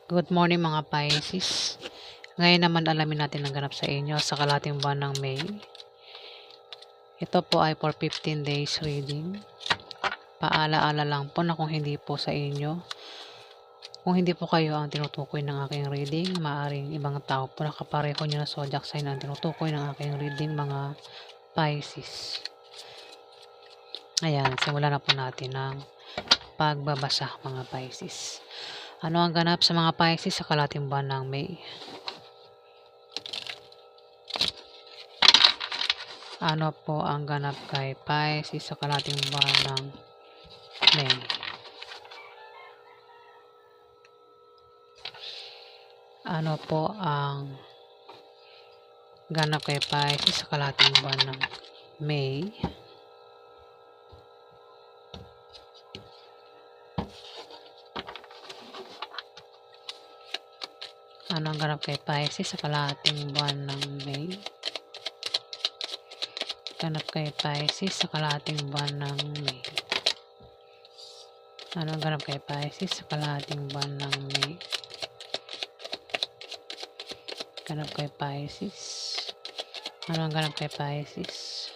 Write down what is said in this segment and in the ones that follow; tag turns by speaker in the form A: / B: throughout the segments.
A: Good morning mga Pisces. Ngayon naman alamin natin ang ganap sa inyo sa kalating buwan ng May. Ito po ay for 15 days reading. Paala-ala lang po na kung hindi po sa inyo, kung hindi po kayo ang tinutukoy ng aking reading, maaring ibang tao po na kapareho nyo na zodiac sign ang tinutukoy ng aking reading mga Pisces. Ayan, simulan na po natin ang pagbabasa mga Pisces. Ano ang ganap sa mga Pisces sa kalating buwan ng May? Ano po ang ganap kay Pisces sa kalating buwan ng May? Ano po ang ganap kay Pisces sa kalating buwan ng May? Ano ang ganap kay Pisces sa kalating buwan ng May? Ganap kay Pisces sa kalating buwan ng May. Ano ang ganap kay Pisces sa kalating buwan ng May? Ganap kay Pisces. Ano ang ganap kay Pisces?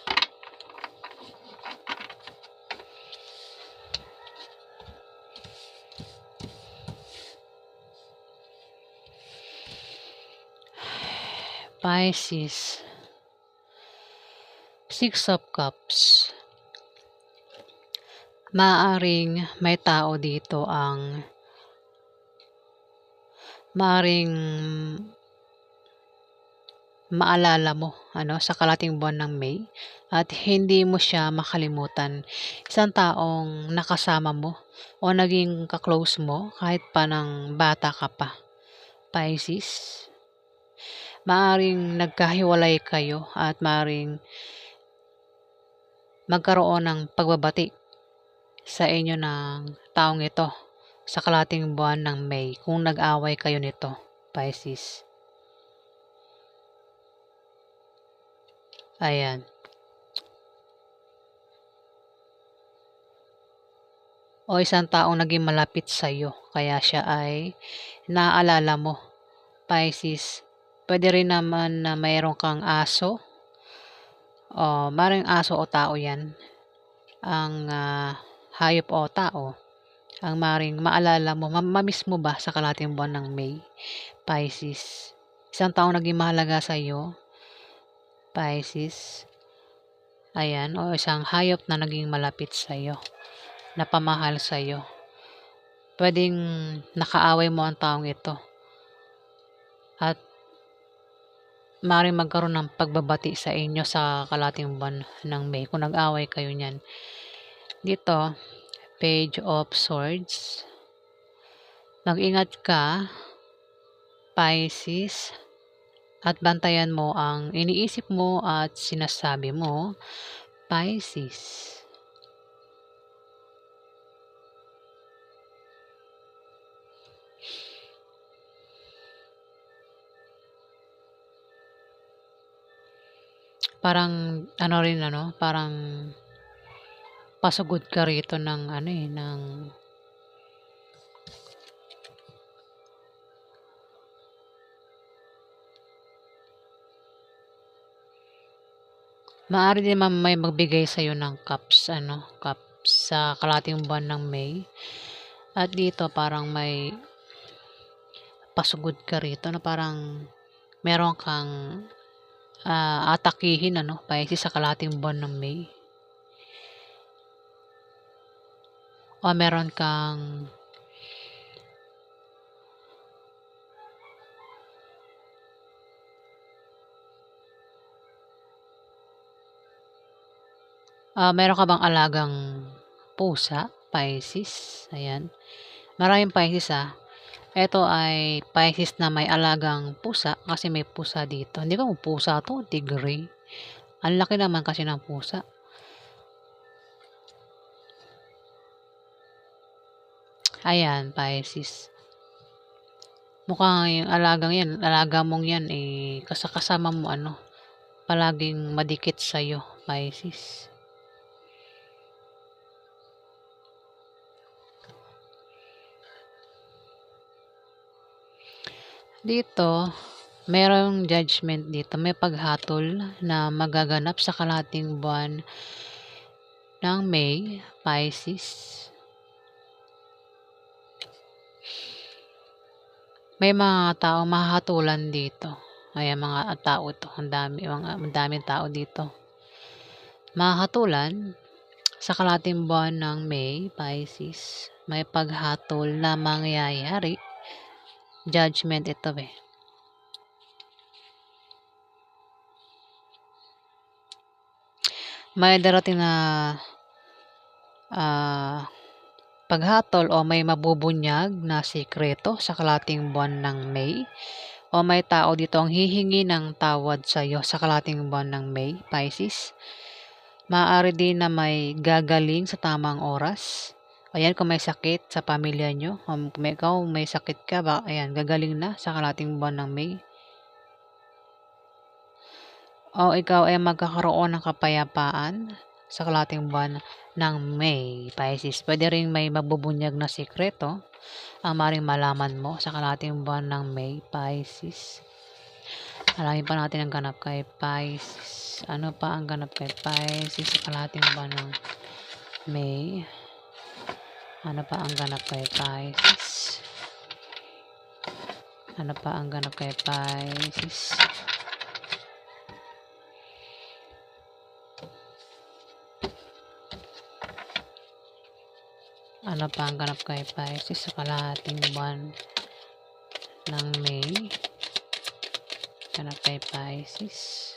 A: Pisces. Six of Cups. Maaring may tao dito ang maaring maalala mo sa kalating buwan ng May at hindi mo siya makalimutan. Isang taong nakasama mo o naging ka-close mo kahit pa ng bata ka pa. Pisces. Maaring nagkahiwalay kayo at maaring magkaroon ng pagbabati sa inyo ng taong ito sa kalating buwan ng May kung nag-away kayo nito, Pisces. Ayan. O isang taong naging malapit sa iyo kaya siya ay naaalala mo, Pisces. Pwede rin naman na mayroon kang aso o maring aso o tao yan ang hayop o tao ang maring maalala mo, mamiss mo ba sa kalating buwan ng May, Pisces? Isang taong naging mahalaga sa iyo, Pisces. Ayan, o isang hayop na naging malapit sa iyo, napamahal sa iyo. Pwedeng nakaaway mo ang taong ito at maaaring magkaroon ng pagbabati sa inyo sa kalating buwan ng May kung nag-away kayo niyan. Dito, Page of Swords. Mag-ingat ka, Pisces, at bantayan mo ang iniisip mo at sinasabi mo, Pisces. Parang parang pasugod ka rito ng ng maaari din naman may magbigay sa iyo ng cups cups sa kalating buwan ng May. At dito parang may pasugod ka rito na parang meron kang atakihin Pisces sa kalating buwan ng May. O meron kang meron ka bang alagang pusa, Pisces? Ayan. Maraming Pisces Ito ay Pisces na may alagang pusa kasi may pusa dito. Hindi ba pusa to? Tigre. Ang laki naman kasi ng pusa. Ayan, Pisces. Mukhang yung alaga mong yan kasama mo palaging madikit sa'yo, Pisces. Dito, merong judgment dito. May paghatol na magaganap sa kalahating buwan ng May, Pisces. May mga taong mahahatulan dito. Ayan, mga tao to. Ang daming tao dito. Mahahatulan sa kalahating buwan ng May, Pisces. May paghatol na mangyayari. Judgment ito eh. May darating na paghatol o may mabubunyag na sikreto sa kalahating buwan ng May, o may tao dito ang hihingi ng tawad sa iyo sa kalahating buwan ng May, Pisces. Maaari din na may gagaling sa tamang oras. Ayan, kung may sakit sa pamilya nyo, kung ikaw may sakit ka, ayan, gagaling na sa kalahating buwan ng May. O ikaw ay magkakaroon ng kapayapaan sa kalahating buwan ng May, Pisces. Pwede rin may mabubunyag na sikreto ang maring malaman mo sa kalahating buwan ng May, Pisces. Alamin pa natin ang ganap kay Pisces. Ano pa ang ganap kay Pisces sa kalahating buwan ng May? Ano pa ang ganap kay Pisces? Ano pa ang ganap kay Pisces? Ano pa ang ganap kay Pisces sa kalahating buwan ng May? Ganap kay Pisces.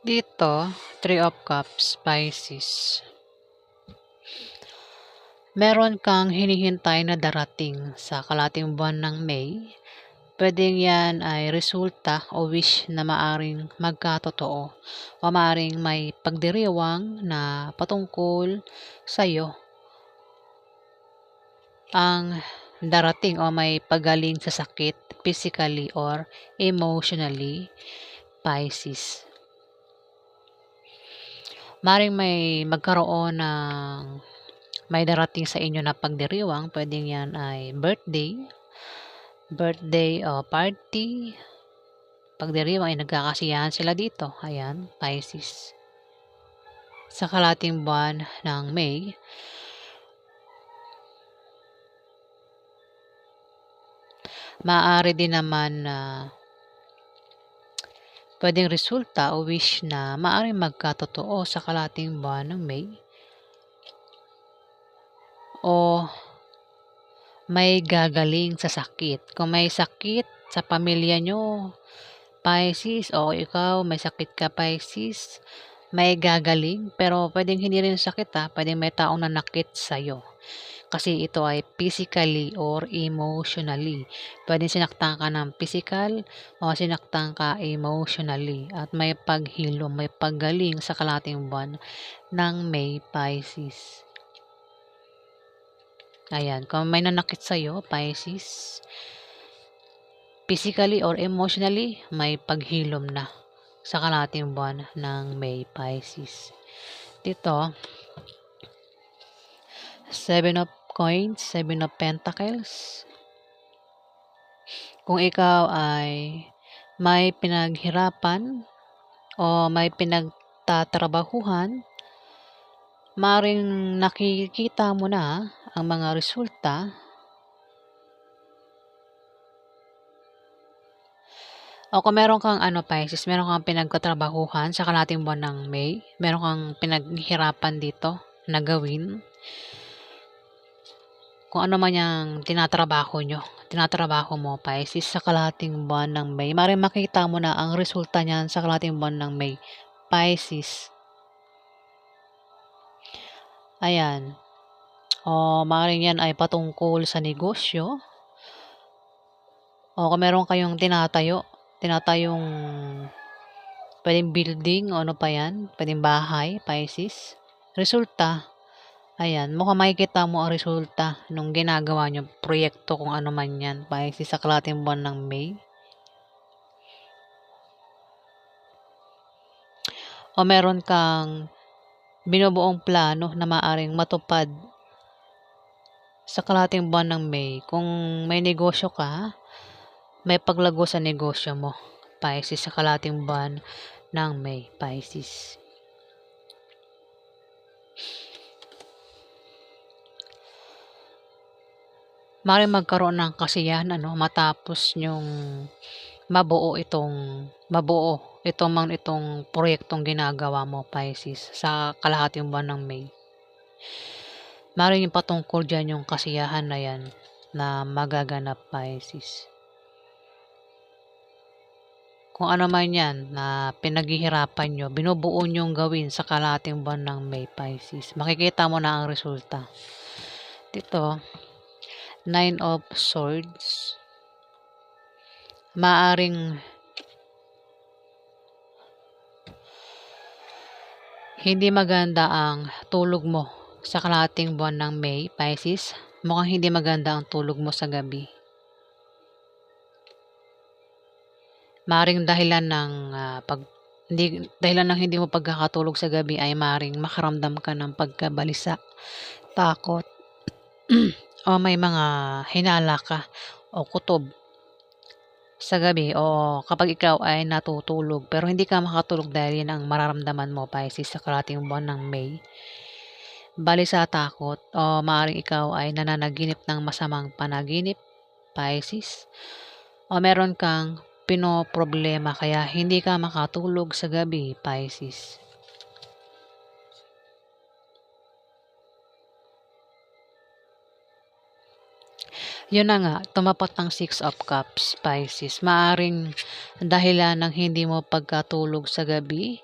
A: Dito, Three of Cups, Pisces. Meron kang hinihintay na darating sa kalahating buwan ng May. Pwedeng yan ay resulta o wish na maaring magkatotoo o maaring may pagdiriwang na patungkol sa iyo ang darating o may pagaling sa sakit physically or emotionally, Pisces. Maring may magkaroon ng may darating sa inyo na pagdiriwang. Pwedeng yan ay birthday o party. Pagdiriwang ay nagkakasiyahan sila dito. Ayan, Pisces. Sa kalahating buwan ng May, maaari din naman na pwedeng resulta o wish na maaaring magkatotoo sa kalahating buwan ng May, o may gagaling sa sakit. Kung may sakit sa pamilya nyo, Pisces, o ikaw may sakit ka, Pisces, may gagaling. Pero pwedeng hindi rin sakit pwedeng may taong nanakit sa'yo. Kasi ito ay physically or emotionally. Pwedeng sinaktan ka ng physical o sinaktan ka emotionally. At may paghilom, may paggaling sa kalahating buwan ng May, Pisces. Ayan, kung may nanakit sa'yo, Pisces, physically or emotionally, may paghilom na sa kalahating buwan ng May, Pisces. Dito, Seven of Coins, Seven of Pentacles. Kung ikaw ay may pinaghirapan o may pinagtatrabahuhan, maring nakikita mo na ang mga resulta. O kung meron kang Pisces, meron kang pinagtatrabahuhan sa kalahating buwan ng May, meron kang pinaghirapan dito na gawin. Kung ano man yung tinatrabaho mo, Pisces, sa kalahating buwan ng May, maring makita mo na ang resulta niyan sa kalahating buwan ng May, Pisces. Ayan. O maring yan ay patungkol sa negosyo. O kung meron kayong tinatayong pwedeng building o ano pa yan, pwedeng bahay, Pisces. resulta, ayan, mukhang makikita mo ang resulta nung ginagawa niyong proyekto kung ano man yan, Pisces, sa kalahating buwan ng May. O meron kang binubuong plano na maaring matupad sa kalahating buwan ng May. Kung may negosyo ka, may paglago sa negosyo mo, Pisces, sa kalahating buwan ng May, Pisces. Maaaring magkaroon ng kasiyahan matapos yung mabuo itong proyektong ginagawa mo, Pisces, sa kalahating buwan ng May. Maaaring yung patungkol diyan yung kasiyahan na yan na magaganap, Pisces. Kung ano man yan na pinaghihirapan nyo, binubuo nyong gawin sa kalahating buwan ng May, Pisces. Makikita mo na ang resulta. Dito, 9 of Swords. Maaring hindi maganda ang tulog mo sa kalahating buwan ng May, Pisces. Mukhang hindi maganda ang tulog mo sa gabi. Maaring dahilan ng hindi mo pagkakatulog sa gabi ay maaring makaramdam ka ng pagkabalisa, takot, o may mga hinala ka o kutob sa gabi, o kapag ikaw ay natutulog pero hindi ka makatulog dahil yan ang mararamdaman mo, Pisces, sa kalahating buwan ng May. Balisa, takot, o maaaring ikaw ay nananaginip ng masamang panaginip, Pisces, o meron kang pinoproblema kaya hindi ka makatulog sa gabi, Pisces. Yun na nga, tumapat ang 6 of Cups, Pisces. Maaring dahilan ng hindi mo pagkatulog sa gabi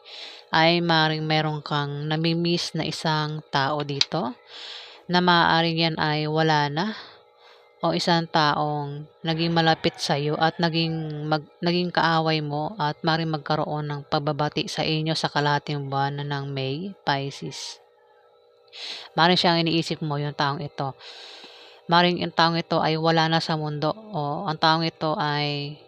A: ay maaring meron kang namimiss na isang tao dito na maaaring yan ay wala na, o isang taong naging malapit sa iyo at naging kaaway mo at maaaring magkaroon ng pagbabati sa inyo sa kalahating buwan ng May, Pisces. Maaaring siyang iniisip mo yung taong ito. Maaaring yung taong ito ay wala na sa mundo, o ang taong ito ay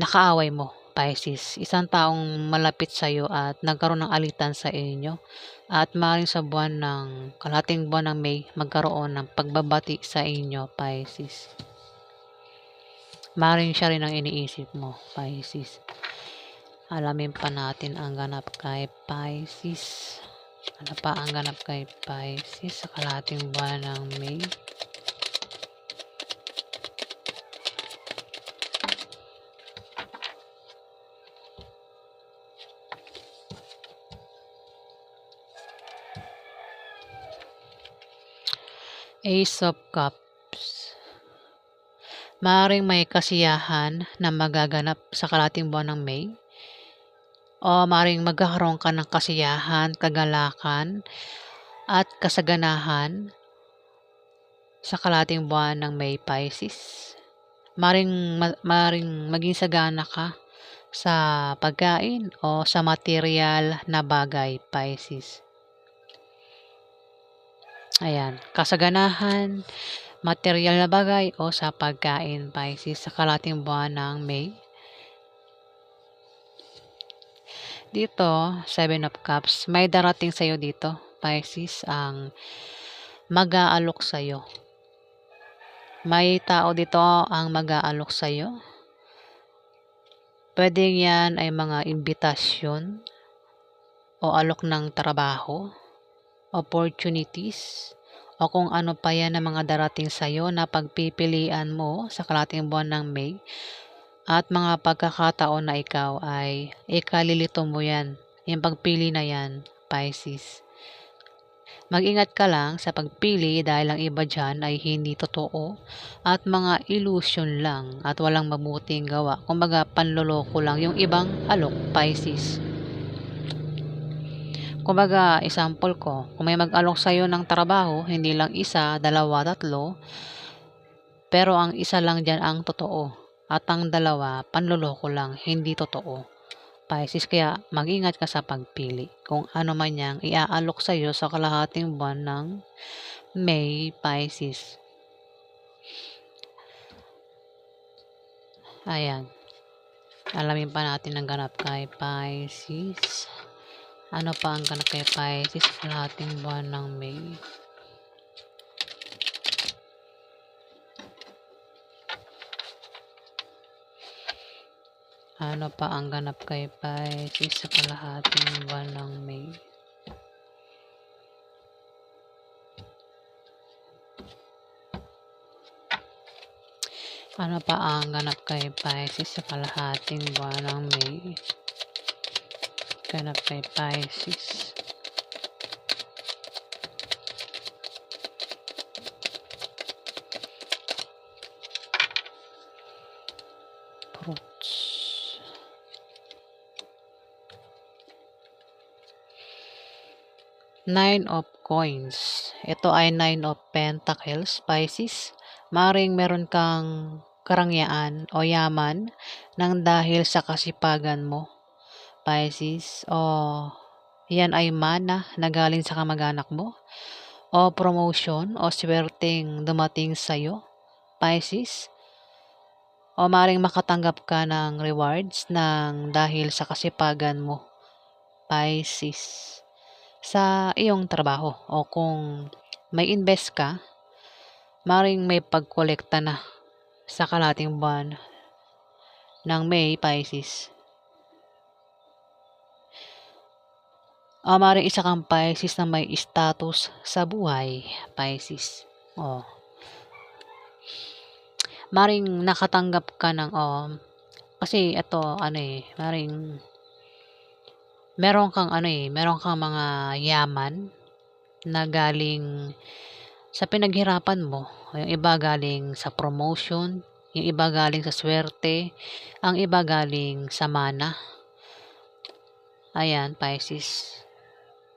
A: nakaaway mo, Pisces. Isang taong malapit sa iyo at nagkaroon ng alitan sa inyo. At maaaring sa kalahating buwan ng May, magkaroon ng pagbabati sa inyo, Pisces. Maaaring siya rin ang iniisip mo, Pisces. Alamin pa natin ang ganap kay Pisces. Ano pa ang ganap kay Pisces sa kalahating buwan ng May? Ace of Cups. Maaaring may kasiyahan na magaganap sa kalahating buwan ng May, o maaaring magkakaroon ka ng kasiyahan, kagalakan, at kasaganahan sa kalahating buwan ng May, Pisces. Maaaring maging sagana ka sa pagkain o sa material na bagay, Pisces. Ayan, kasaganahan, material na bagay o sa pagkain, Pisces, sa kalahating buwan ng May. Dito, 7 of Cups, may darating sa'yo dito, Pisces, ang mag-aalok sa'yo. May tao dito ang mag-aalok sa'yo. Pwede yan ay mga imbitasyon o alok ng trabaho, opportunities, o kung ano pa yan na mga darating sa'yo na pagpipilian mo sa kalahating buwan ng May, at mga pagkakataon na ikaw ay ikalilito mo yan, yung pagpili na yan, Pisces. Mag-ingat ka lang sa pagpili dahil ang iba dyan ay hindi totoo at mga illusion lang at walang mabuting gawa. Kumbaga, panloloko lang yung ibang alok, Pisces. Kumbaga, example ko, kung may mag-alok sa'yo ng trabaho, hindi lang isa, dalawa, tatlo, pero ang isa lang dyan ang totoo. At ang dalawa, panloloko lang, hindi totoo. Pisces. Kaya mag-ingat ka sa pagpili kung ano man yang iaalok sa'yo sa kalahating buwan ng May, Pisces. Ayan. Alamin pa natin ang ganap kay Pisces. Ano pa ang ganap kay Pisces sa kalahating buwan ng May? Ano pa ang ganap kay Pisces sa kalahating buwan ng May? Ano pa ang ganap kay Pisces sa kalahating buwan ng May? Ganap kay Pisces. Fruits. Nine of Coins. Ito ay Nine of Pentacles, Pisces. Maring meron kang karangyaan o yaman nang dahil sa kasipagan mo, Pisces. O yan ay mana na galing sa kamag-anak mo, o promotion o swerteng dumating sa'yo, Pisces. O maring makatanggap ka ng rewards ng dahil sa kasipagan mo, Pisces, sa iyong trabaho. O kung may invest ka, maring may pagkolekta na sa kalahating buwan ng May, Pisces. O maring isa kang Pisces na may status sa buhay, Pisces. O maring nakatanggap ka ng kasi ito maring meron kang mga yaman na galing sa pinaghirapan mo. Yung iba galing sa promotion, yung iba galing sa swerte, ang iba galing sa mana. Ayan, Pisces.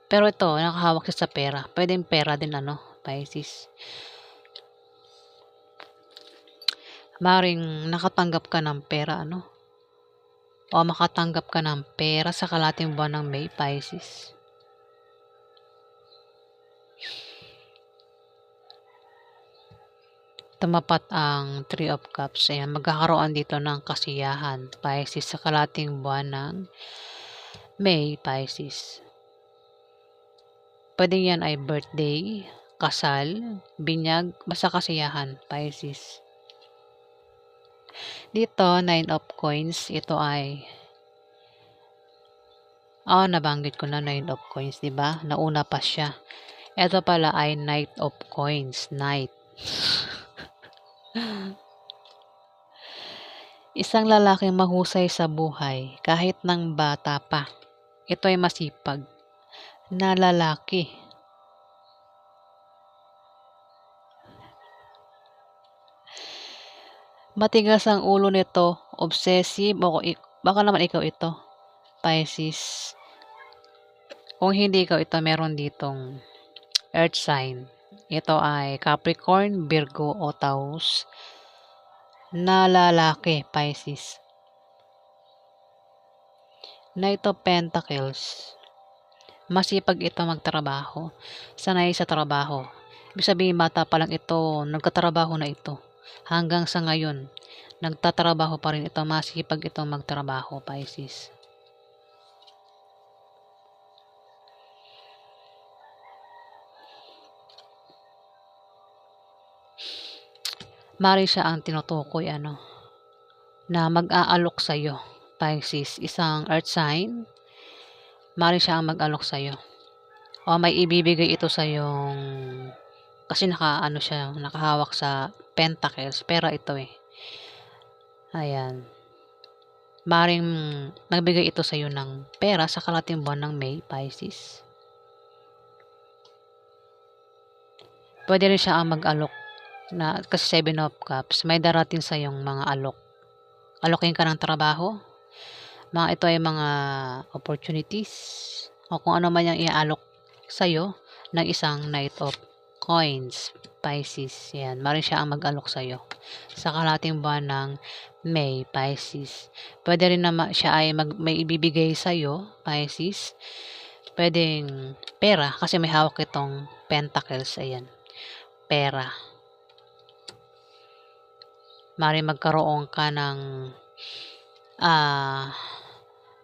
A: Pero ito, nakahawak siya sa pera. Pwedeng pera din, Pisces. Maring nakatanggap ka ng pera, o makatanggap ka ng pera sa kalahating buwan ng May, Pisces. Tumapat ang Three of Cups. Ayan, magkakaroon dito ng kasiyahan, Pisces, sa kalahating buwan ng May, Pisces. Pwede yan ay birthday, kasal, binyag, basta kasiyahan, Pisces. Dito, Nine of Coins, ito ay nabanggit ko na Nine of Coins, diba? Nauna pa siya. Ito pala ay Knight of Coins, Knight. Isang lalaking mahusay sa buhay kahit nang bata pa. Ito ay masipag na lalaki. Matigas ang ulo nito, obsessive, o baka naman ikaw ito, Pisces. Kung hindi ikaw ito, meron ditong earth sign. Ito ay Capricorn, Virgo o Taurus na lalaki, Pisces. Knight of Pentacles. Masipag ito magtrabaho. Sanay sa trabaho. Ibig sabihin, bata pa lang ito, nagkatrabaho na ito. Hanggang sa ngayon, nagtatrabaho pa rin ito. Masipag ito magtrabaho, Pisces. Mari siya ang tinutukoy, na mag-aalok sa'yo, Pisces. Isang earth sign, mari siya ang mag-alok sa'yo. O may ibibigay ito sa yung kasi nakahawak sa pentacles, pera ito Ayan. Maring nagbigay ito sa iyo ng pera sa kalahating buwan ng May, Pisces. Pwede rin siya ang mag-alok na kasi Seven of Cups, may darating sa yung mga alok. Alokin ka ng trabaho. Ito ay mga opportunities o kung ano man yung iaalok sa iyo ng isang Knight of Coins, Pisces. Yan, maring siya ang mag-alok sa iyo sa kalahating buwan ng May, Pisces. Pwede rin naman siya ay may ibibigay sa'yo, Pisces. Pwedeng pera kasi may hawak itong pentacles, ayan. Pera. Maaaring magkaroon ka ng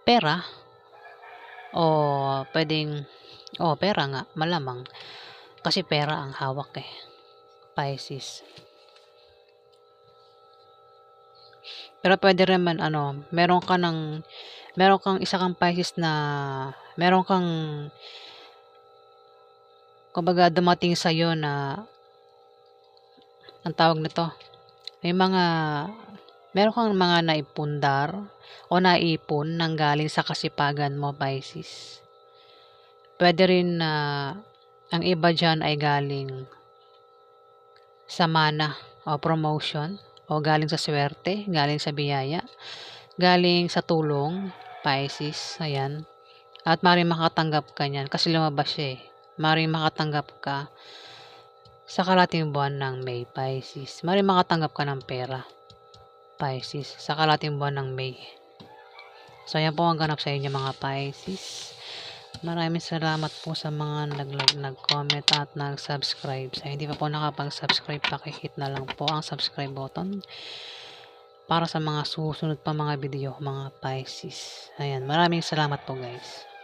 A: pera o pwedeng pera nga, malamang. Kasi pera ang hawak Pisces. Pero pwede rin man meron kang isa kang Pisces na meron kang kumbaga dumating sa'yo na ang tawag nito, meron kang mga naipundar o naipon nang galing sa kasipagan mo, Pisces. Pwede rin na ang iba diyan ay galing sa mana o promotion o galing sa swerte, galing sa biyaya, galing sa tulong, Pisces, ayan. At maaaring makatanggap ka niyan kasi lumabas siya Maaaring makatanggap ka sa kalating buwan ng May, Pisces. Maaaring makatanggap ka ng pera, Pisces, sa kalating buwan ng May. So, ayan po ang ganap sa inyo mga Pisces. Maraming salamat po sa mga nag-comment at nag-subscribe. Sa hindi pa po nakapag-subscribe, pakihit na lang po ang subscribe button para sa mga susunod pa mga video, mga Pisces. Ayan, maraming salamat po guys.